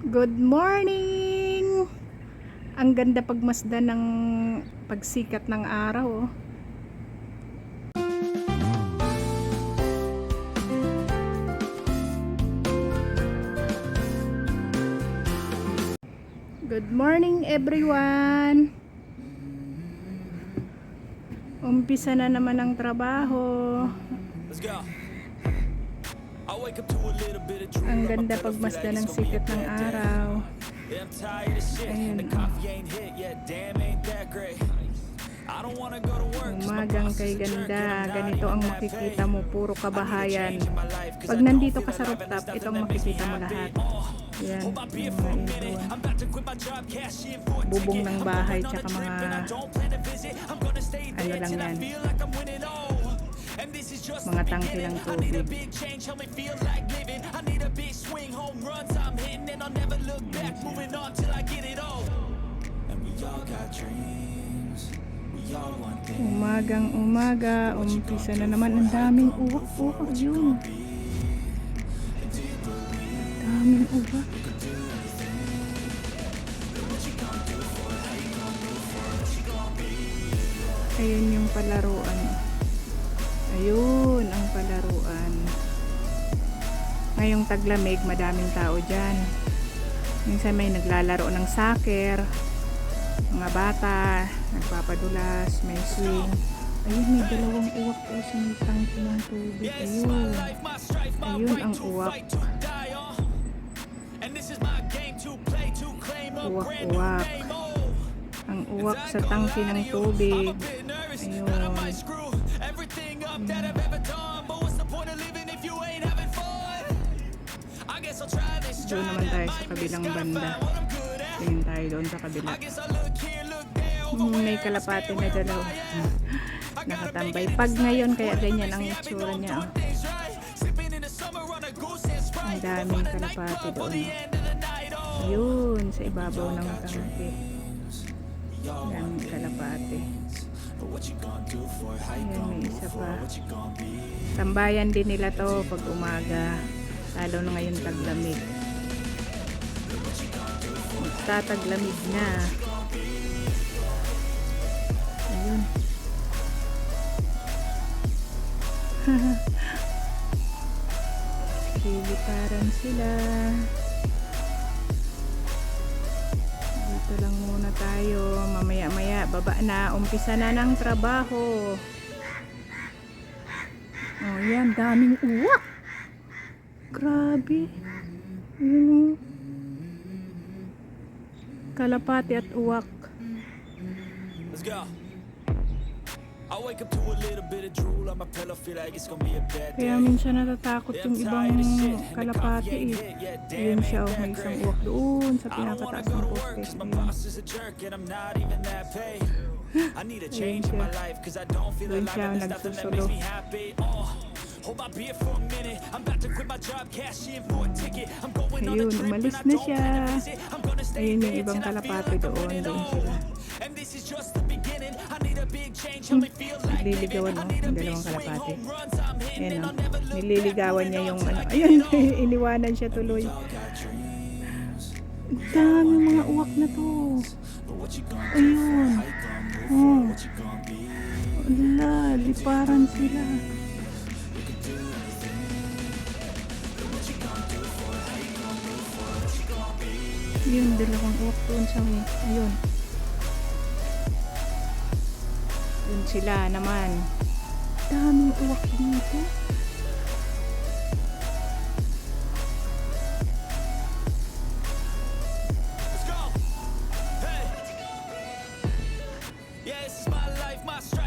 Good morning! Ang ganda pagmasdan ng pagsikat ng araw. Good morning everyone! Umpisa na naman ang trabaho. Ang ganda pagmasdan ng sikat ng araw. Ayun. Umagang kay ganda. Ganito ang makikita mo. Puro kabahayan. Pag nandito ka sa rooftop, ito ang makikita mo lahat. Yan. Bubong ng bahay tsaka mga ano lang yan, mga tangke ng tubig. Umagang umaga, umpisa na naman. Ang daming uwak-uwak yun. Daming uwak. Ayun yung palaruan. Ayun ang palaruan. Ngayong taglamig, madaming tao dyan. Minsan may naglalaro ng soccer, mga bata nagpapadulas, may swing. Ayun, may dalawang uwak po sa may tangke ng tubig. Ayun. Ayun ang uwak. Uwak-uwak. Ang uwak sa tangke ng tubig. Ayun. Doon naman tayo sa kabilang banda. Tingin tayo doon sa kabila. May kalapati na dalawa. Nakatambay. Pag ngayon, kaya ganyan ang itsura niya. Ang daming kalapati doon. Ayun, sa ibabaw ng tangke. Daming kalapati. Ayan, may isa pa. Tambayan din nila to pag umaga. Lalo na ngayon taglamig. Magtataglamig na. Ayun. Liliparan sila. Dito lang muna tayo. Mamaya-maya baba na. Umpisa na ng trabaho. Oh, yan. Daming uwak. Grabe. Ayun. Kalapati at uwak. Let's go. I wake up to a little bit of drool on my pillow, feel like it's gonna be a bad day. Kaya minsan natatakot yung ibang kalapati eh. Yun siya, oh, may isang uwak doon sa pinakataas ng poste. Doon siya nagsusulo. Ayun, umalis na siya. Ayun yung ibang kalapati doon sila. Nililigawan mo yung dalawang kalapati. Ayan o, nililigawan niya yung ano. Ayun, iniwanan siya tuloy. Dami mga uwak na to. Ayun. Oh. Wala, liparan sila. Yun, dalawang uwak doon sa may. Ayun. Yun sila naman. Daming uwak dito. Let's go. Hey. Yeah, this is my life, my struggle.